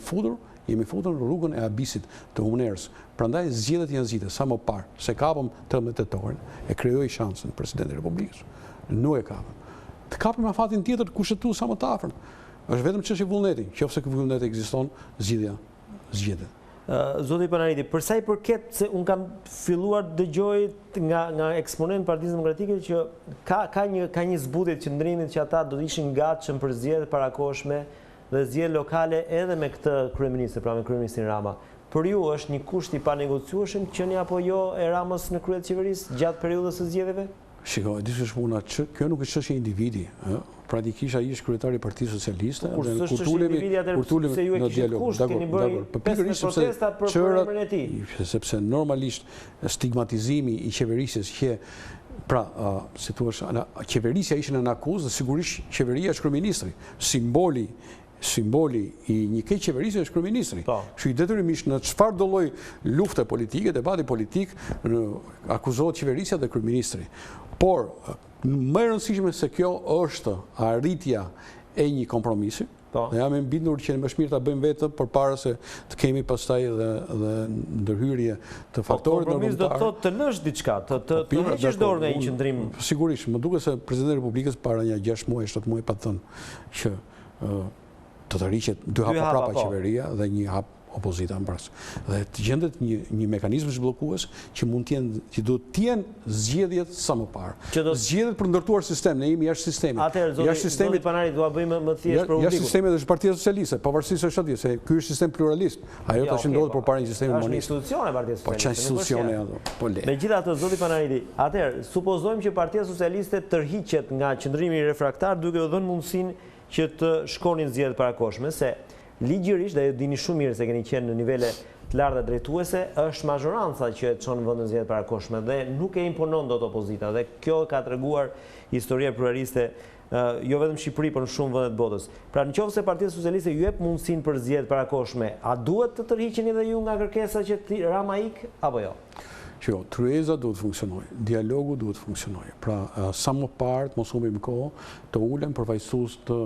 futur në rrugën e abisit të hunerës. Prandaj zgjedhjet janë zgjidhje sa më parë, se kapëm 13 tetorin, e krijoi shansin presidenti i Republikës. Nuk e kapëm. Të kapim afatin tjetër të kushtetuar sa më të afërt. Është vetëm çështje vullneti. Nëse ky vullnet ekziston, zgjedhjet. Zoti Panariti, për sa i përket, se un kam filluar dëgjoj nga eksponent Partisë Demokratike që ka një zbutje të qëndrimit që ata do të ishin gatshëm për zgjedhje parakoshme dhe zgjedhje lokale edhe me këtë kryeminist, pra me kryeministin Rama. Për ju është një kusht i panegociueshëm qenia apo jo e Ramës në krye të qeverisë gjatë periudhës së zgjedhjeve? Shiko, diçka është puna, kjo nuk është çështje individi, Praktikisht ai është kryetari i Partisë Socialiste dhe kur tulemi në dialog. Pikërisht protesta për problemin e tij. Sepse normalisht stigmatizimi i qeverisjes që si thua, qeverisja ishte në akuzë dhe sigurisht qeveria është kryeministri. Simboli i një keq qeverisje është kryeministri. Kështu i detyrimisht në çfarë do lloj lufte politike, debati politik, akuzohet qeverisja dhe kryeministri. Por më e rëndësishme se kjo është arritja e një kompromisi. Ne jam e bindur që më është mirë ta bëjmë vetë përpara se të kemi pastaj dhe ndërhyrje të faktorëve kompromis do të thotë të lësh diçka, të heqësh dorë nga një qendrim. Sigurisht, më duket se presidenti i Republikës para një 6 muaj, 7 muaj pa thënë që të tërhiqet 2 hapa prapa qeveria dhe 1 hap opozita mbas. Dhe të gjendet një mekanizëm zhbllokues që mund që do të jenë zgjedhjet sa më parë. Zgjedhjet për ndërtuar sistem, ne jemi jashtë sistemit. Atëherë zoti Panariti, do ta bëjmë më thjesht për publikun. Jashtë sistemit është Partia Socialiste, pavarësisht se është atje, se ky është sistem pluralist. Ajo tash ndodhet përpara një sistemi monist. Është institucione e Partisë Socialiste. Po çfarë institucione ato? Po le. Megjithatë, zoti Panariti, atëherë supozojmë që Partia Socialiste tërhiqet nga qendrimi refraktar duke u dhënë mundësinë që të shkonin zgjedhjet parakoshme, se ligjërisht, dhe ju dini shumë mirë se keni qenë në nivele të larta drejtuese, është mazhoranca që e çon vendin zgjedhjet parakoshme dhe nuk e imponon dot opozita, dhe kjo ka treguar historia pluraliste jo vetëm në Shqipëri, por në shumë vende të botës. Pra nëse Partia Socialiste ju jep mundësinë për zgjedhjet parakoshme, a duhet të tërhiqeni edhe ju nga kërkesa që Rama ik apo jo? Jo, tryeza duhet funksionojë, dialogu duhet funksionojë. Pra, sa më parë të mos humbim kohë, të ulem përfaqësues të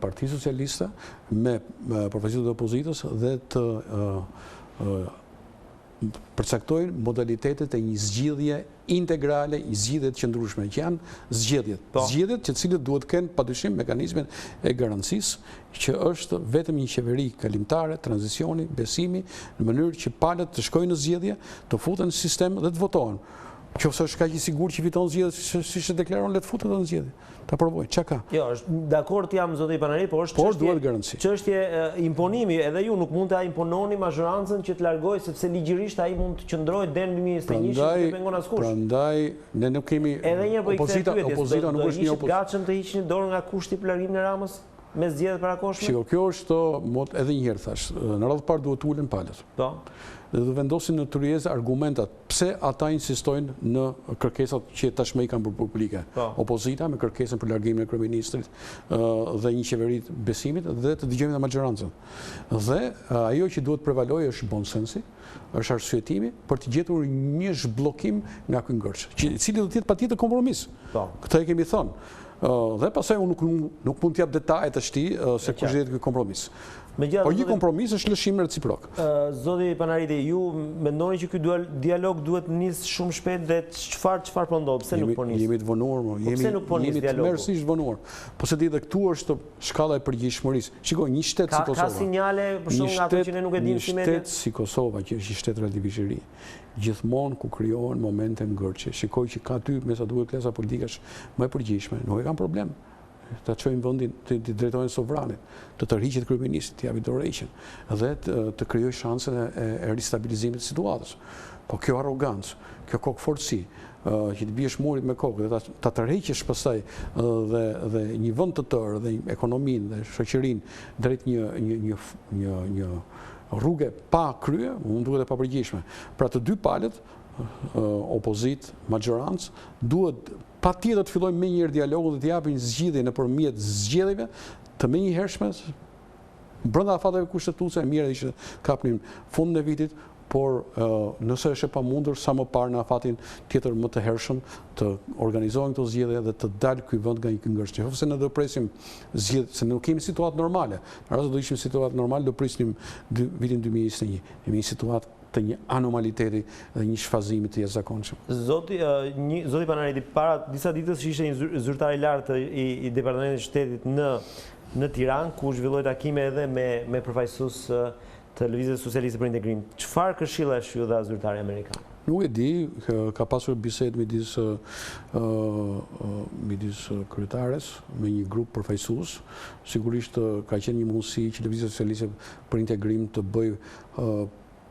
Partisë Socialiste me përfaqësues të opozitës dhe të përcaktojnë modalitetet e një zgjidhje integrale, i zgjidhjet qëndrueshme, që janë zgjedhjet. Zgjedhjet që cilët duhet kenë padyshim mekanizmin e garancisë, që është vetëm një qeveri kalimtare, tranzicioni, besimi, në mënyrë që palët të shkojnë në zgjedhje, të futen në sistem dhe të votohen. Qofse është kaq i sigurt që fiton zgjedhjet, siç e deklaron, le të futet në zgjedhje. Ta provojë, çka ka? Jo, dakord jam zoti Panariti, por është duhet garanci. Çështje imponimi, edhe ju nuk mund ta impononi mazhorancën që të largojë, sepse ligjërisht ai mund të qëndrojë deri në 2021 dhe të pengon askush. Prandaj ne nuk kemi opozita nuk është një opozicion. Gatshëm të hiqni dorë nga kushti për largimin e Ramës me zgjedhjet parakoshme? Shiko, kjo është edhe një herë thash, në radhë të parë duhet ulen palët. Dhe do vendosin në tryezë argumentat pse ata insistojnë në kërkesat që tashmë i kanë bërë publike. Opozita me kërkesën për largimin e kryeministrit dhe një qeveri të besimit dhe të dëgjojmë dhe majorancën. Dhe ajo që duhet prevalojë është bon sensi, është arsyetimi për të gjetur një zhbllokim nga ky ngërç, i cili do të jetë patjetër kompromis. Këtë e kemi thënë. Dhe pastaj unë nuk mund t'jap detajet tash se kush do jetë ky kompromis. Por një kompromis është lëshim reciprok. Zoti Panariti, ju mendoni që ky dialog duhet nis shumë shpejt dhe çfarë po ndodh? Pse nuk po nis? Jemi të vonuar, jemi të merrsisht vonuar. Po se di dhe këtu është shkalla e përgjegjshmërisë. Shikoj, një shtet si Kosova. Ka sinjale për shkak nga ato që ne nuk e dimë si media. Një shtet si Kosova, që është një shtet relativisht i ri, gjithmonë ku krijohen momente ngërçe. Shikoj që ka aty me sa duhet klasa politikash më e përgjegjshme, nuk e kanë problem. ta çojnë vendin të drejtojnë sovranit, të tërhiqet kryeministit, t'i japi dorëheqjen dhe të krijojë shansen e ristabilizimit të situatës. Po kjo arrogancë, kjo kokëforci, që të biesh murit me kokë dhe ta tërheqësh pastaj dhe një vend të tërë dhe ekonominë dhe shoqërinë drejt një rrugë pa krye, më duket e papërgjithshme. Pra të dy palët, opozit, maggjorancë, duhet patjetër të fillojnë me njëherë dialogun dhe të japin zgjidhje nëpërmjet zgjedhjeve të menjëhershme brenda afateve kushtetuese. Mirë ishte kapnin fundin e vitit, por nëse është e pamundur, sa më parë në afatin tjetër më të hershëm të organizohen këto zgjedhje dhe të dalë ky vend nga një këngërshje. Nëse ne do presim zgjedhje, se nuk kemi situatë normale. Në rast se do ishim situatë normale, do prisnim vitin 2021. Kemi një situatë të një anomaliteti dhe një shfazimi të jashtëzakonshëm. Zoti Panariti, para disa ditësh ishte një zyrtar i lartë i Departamentit të Shtetit në Tiranë, ku zhvilloi takime edhe me përfaqësues të Lëvizjes Socialiste për Integrim. Çfarë këshillash ju dha zyrtari amerikan? Nuk e di, ka pasur bisedë midis kryetares me një grup përfaqësues. Sigurisht ka qenë një mundësi që Lëvizja Socialiste për Integrim të bëjë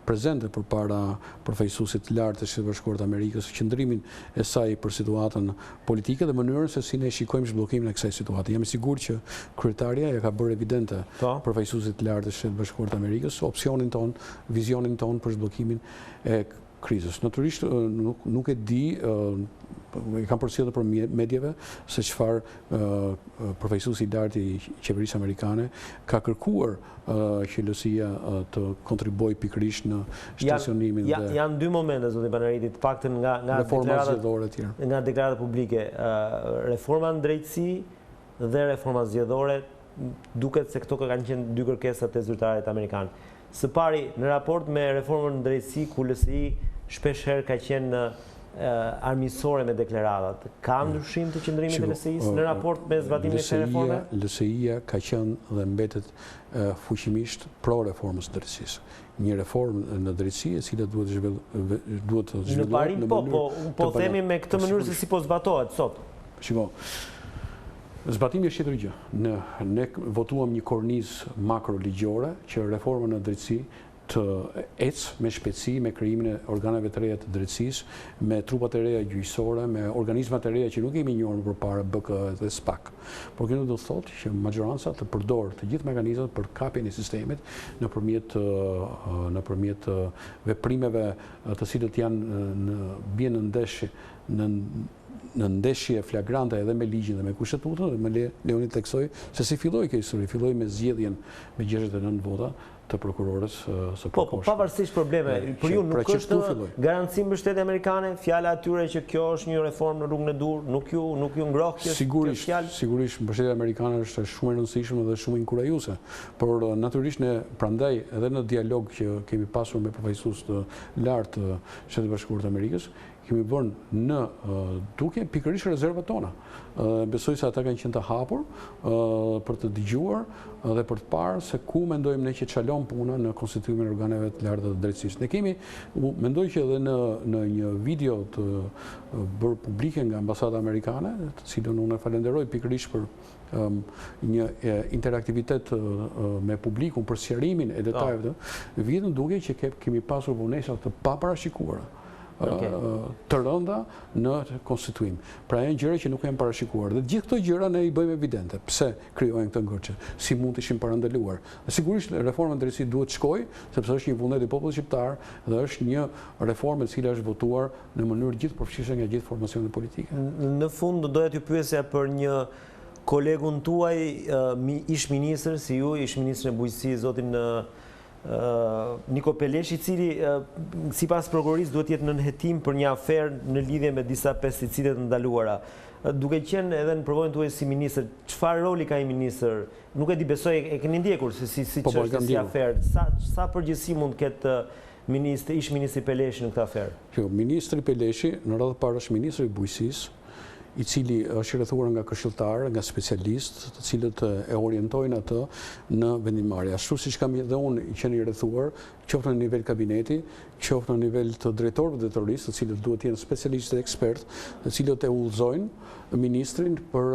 prezente përpara përfaqësuesit të lartë të Shtetit Bashkuar të Amerikës qëndrimin e saj për situatën politike dhe mënyrën se si ne shikojmë zhbllokimin e kësaj situate. Jam i sigurt që kryetaria ja ka bërë evidente përfaqësuesit të lartë të Shtetit Bashkuar të Amerikës opsionin ton, vizionin ton për zhbllokimin e krizës. Natyrisht nuk e di, e kam përsëritur për medjeve se çfarë përfaqësuesi i lartë i qeverisë amerikane ka kërkuar qelësia të kontribuojë pikërisht në stacionimin dhe janë dy momente, zoti Panariti, të paktën nga deklaratat publike, reforma në drejtësi dhe reforma zgjedhore. Duket se këto kanë qenë dy kërkesat e zyrtarit amerikan. Së pari, në raport me reformën në drejtësi, ku LSI shpeshherë ka qenë armiqësore me deklaratat. Ka ndryshim të qëndrimit të LSI-s në raport me zbatimin e kësaj reforme? LSI-ja ka qenë dhe mbetet fuqimisht pro reformës së drejtësisë. Një reformë në drejtësi e cila duhet të zhvillohet në parim, po themi me këtë mënyrë se si po zbatohet sot. Shiko, zbatimi është tjetër gjë. Ne votuam një kornizë makroligjore që reformën në drejtësi të ecë me shpejtësi, me krijimin e organeve të reja të drejtësisë, me trupat e reja gjyqësore, me organizmat e reja që nuk kemi njohur përpara, BK dhe SPAK. Por kjo nuk do të thotë që maggjoranca të përdorë të gjithë mekanizmat për kapjen e sistemit nëpërmjet veprimeve të cilët bien në ndeshje flagrante edhe me ligjin dhe me kushtetutën, dhe me leoni të theksoj se si filloi kjo histori. Filloi me zgjedhjen me 69 vota të prokurorës së Po, pavarësisht probleme, për ju nuk është garanci mbështetje amerikane, fjala atyre që kjo është një reformë në rrugën e dur, nuk ju ngroh kjo fjalë? Sigurisht, mbështetja amerikane është shumë e rëndësishme dhe shumë inkurajuese, por natyrisht ne prandaj edhe në dialog që kemi pasur me përfaqësues të lartë të Shtetit Bashkuar të Amerikës, kemi bërë në duke pikërisht rezervat tona. Besoj se ata kanë qenë të hapur për të dëgjuar dhe për të parë se ku mendojmë ne që çalon puna në konstituimin e organeve të larta të drejtësisë. Ne kemi, mendoj që edhe në një video të bërë publike nga ambasada amerikane, të cilën unë e falenderoj pikërisht për një interaktivitet me publikun për sqarimin e detajeve, vjen duke që kemi pasur vonesa të paparashikuara të rënda në konstituim. Pra janë gjëra që nuk janë parashikuar. Dhe gjithë këto gjëra ne i bëjmë evidente. Pse krijohen këto ngërçe? Si mund të ishin parandaluar? Dhe sigurisht reforma e drejtësisë duhet shkojë, sepse është një vullnet i popullit shqiptar dhe është një reformë e cila është votuar në mënyrë gjithëpërfshirëse nga gjithë formacionet politike. Në fund doja t'ju pyesja për një kolegun tuaj, ish ministër si ju, ish ministrin e bujqësisë, zotin Niko Peleshi, i cili sipas prokurorisë duhet jetë në nënhetim për një aferë në lidhje me disa pesticide të ndaluara. Duke qenë edhe në përvojën tuaj si ministër, çfarë roli ka një ministër? Nuk e di, besoj e keni ndjekur se si çështje si aferë. Sa përgjegjësi mund të ketë ish ministri Peleshi në këtë aferë? Jo, ministri Peleshi në radhë parë është ministri i bujqësisë, i cili është rrethuar nga këshilltarë, nga specialistë, të cilët e orientojnë atë në vendimmarrje. Ashtu siç kam edhe unë qenë i rrethuar, qoftë në nivel kabineti, qoftë në nivel të drejtorëve drejtorisë, të cilët duhet të jenë specialistë dhe ekspertë, të cilët e udhëzojnë ministrin për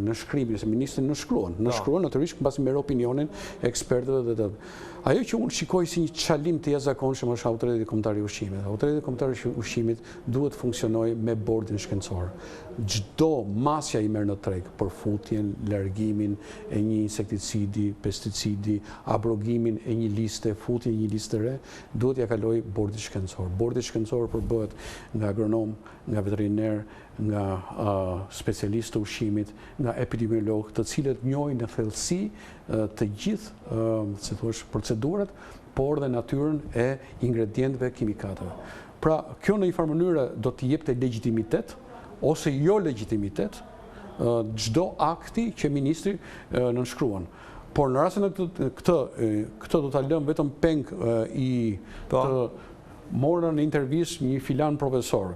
në shkrimin, se ministrin në shkruan natërisht pasi merr opinionin e ekspertëve dhe të. Ajo që unë shikoj si një çalim të jashtëzakonshëm është autoriteti kombëtar i ushqimit. Autoriteti kombëtar i ushqimit duhet funksionojë me bordin shkencor. Çdo masja i merr në treg për futjen, largimin e një insekticidi, pesticidi, abrogimin e një liste, futjen e një liste re, duhet ja kaloj bordit shkencor. Bordi shkencor përbëhet nga agronom, nga veteriner, nga specialistë të ushqimit, nga epidemiolog, të cilët njohin në thellësi të gjithë si thua procedurat, por dhe natyrën e ingredientëve kimikateve. Pra, kjo në një farë mënyrë do të jepte legjitimitet ose jo legjitimitet çdo akti që ministri nënshkruan. Por në rastin e këtë do ta lëm vetëm peng i të morën në intervistë një filan profesor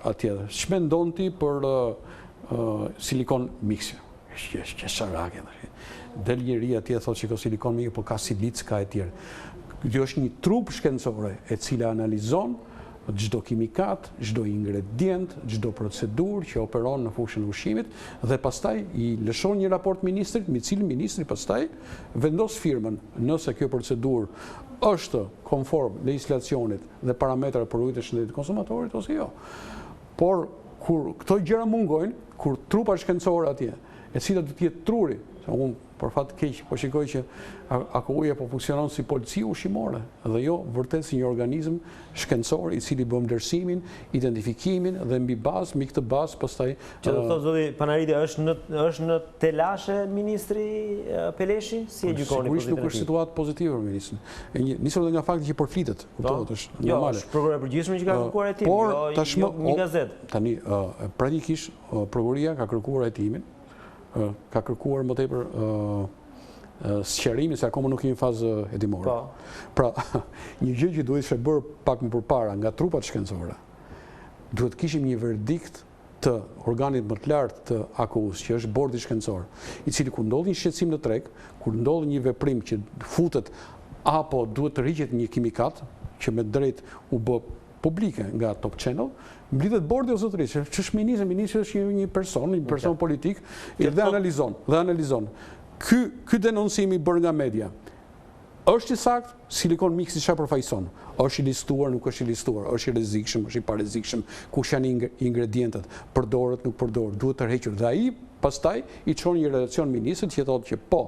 atje. Ç'mendon ti për silikon mixi? Është çfarë? Del njëri atje thotë që silikon mixi po ka silic ka e tjerë. Kjo është një trup shkencore e cila analizon çdo kimikat, çdo ingredient, çdo procedurë që operon në fushën e ushqimit dhe pastaj i lëshon një raport ministrit, me cilin ministri pastaj vendos firmën nëse kjo procedurë është konform legjislacionit dhe parametrave për ruajtjen e shëndetit të konsumatorit ose jo. Por kur këto gjëra mungojnë, kur trupa shkencore atje, e cila do të jetë truri, unë për fat keq po shikoj që AKU-ja po funksionon si policia ushqimore dhe jo vërtet si një organizëm shkencor i cili bën vlerësimin, identifikimin dhe mbi këtë bazë pastaj që do thotë zoti Panariti është në telashe ministri Peleshi si e gjykoni? Sigurisht nuk është situatë pozitive për ministrin. Nisur edhe nga fakti që përflitet, kuptohet, është normale. Jo, është prokurori përgjithshëm që ka kërkuar hetimin, jo një gazetë. Tani praktikisht prokuroria ka kërkuar hetimin, ka kërkuar më tepër sqarimin se akoma nuk kemi fazë hetimore. Pra, një gjë që duhet të bërë pak më përpara nga trupat shkencore, duhet kishim një verdikt të organit më të lartë të AKU-s, që është bordi shkencor, i cili kur ndodh një shqetësim në treg, kur ndodh një veprim që futet apo duhet të rriqet një kimikat që me drejt u bë publike nga Top Channel, mblidhet bordi o zotërisht, që është ministri është një person politik dhe analizon. Ky denoncimi bërë nga media, është i saktë, silikon mixi çfarë përfaqëson? Është i listuar, nuk është i listuar, është i rrezikshëm, është i parezikshëm, kush janë ingredientet, përdoret, nuk përdoret, duhet të tërhequr. Dhe ai pastaj i çon një relacion ministrit që thotë që po,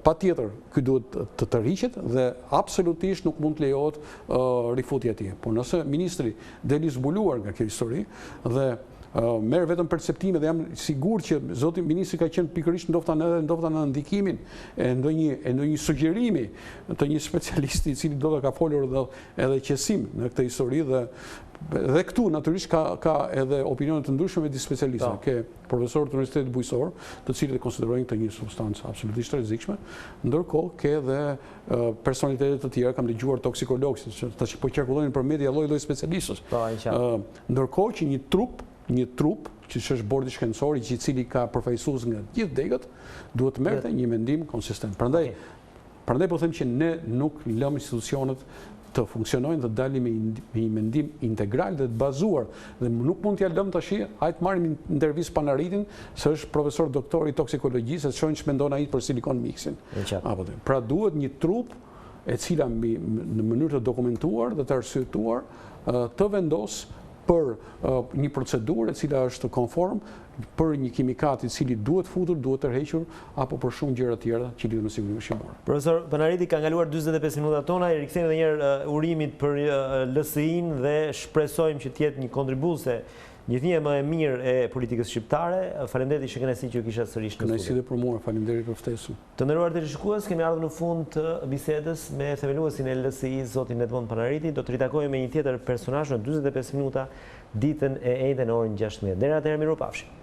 patjetër ky duhet të tërhiqet dhe absolutisht nuk mund të lejohet rifutja e tij. Por nëse ministri deli zbuluar nga kjo histori dhe merr vetëm perceptime dhe jam sigurt që zoti ministri ka qenë pikërisht ndoshta në ndikimin e ndonjë sugjerimi të një specialisti i cili do të ka folur edhe qesim në këtë histori dhe këtu natyrisht ka edhe opinione të ndryshme me disa specialistë, ke profesorë të Universitetit Bujqësor, të cilët e konsiderojnë këtë një substancë absolutisht rrezikshme, ndërkohë ke edhe personalitetet të tjera, kam dëgjuar toksikologë, tash po qarkullojnë për media lloj-lloj specialistësh. Ndërkohë që një trup që është bordi shkencor i cili ka përfaqësues nga gjithë degët, duhet të merrte një mendim konsistent. Prandaj po them që ne nuk lëmë institucionet të funksionojnë dhe dalim me një mendim integral dhe të bazuar. Dhe nuk mund t'ja lëmë tash, hajtë marrim intervistë Panaritin, se është profesor doktor i toksikologjisë, se shohin ç'mendon ai për silikon mixin. Pra duhet një trup e cila në mënyrë të dokumentuar dhe të arsyetuar të vendos për një procedurë e cila është konform për një kimikat i cili duhet futur, duhet tërhequr apo për shumë gjëra tjera që lidhen me sigurinë ushqimore. Profesor Panariti, ka ngaluar 45 minuta tona, i rikthejmë edhe një herë urimit për LSI-n dhe shpresojmë që të jetë një kontribuese gjithnjë më e mirë e politikës shqiptare. Faleminderit që kënaqësi që kisha sërish në studio. Kënaqësi dhe për mua, faleminderit për ftesën. Të nderuar teleshikues, kemi ardhur në fund të bisedës me themeluesin e LSI, zotin Edmond Panariti. Do të ritakojmë me një tjetër personazh në 45 minuta ditën e njëjtën në orën 16. Deri atëherë, mirupafshim.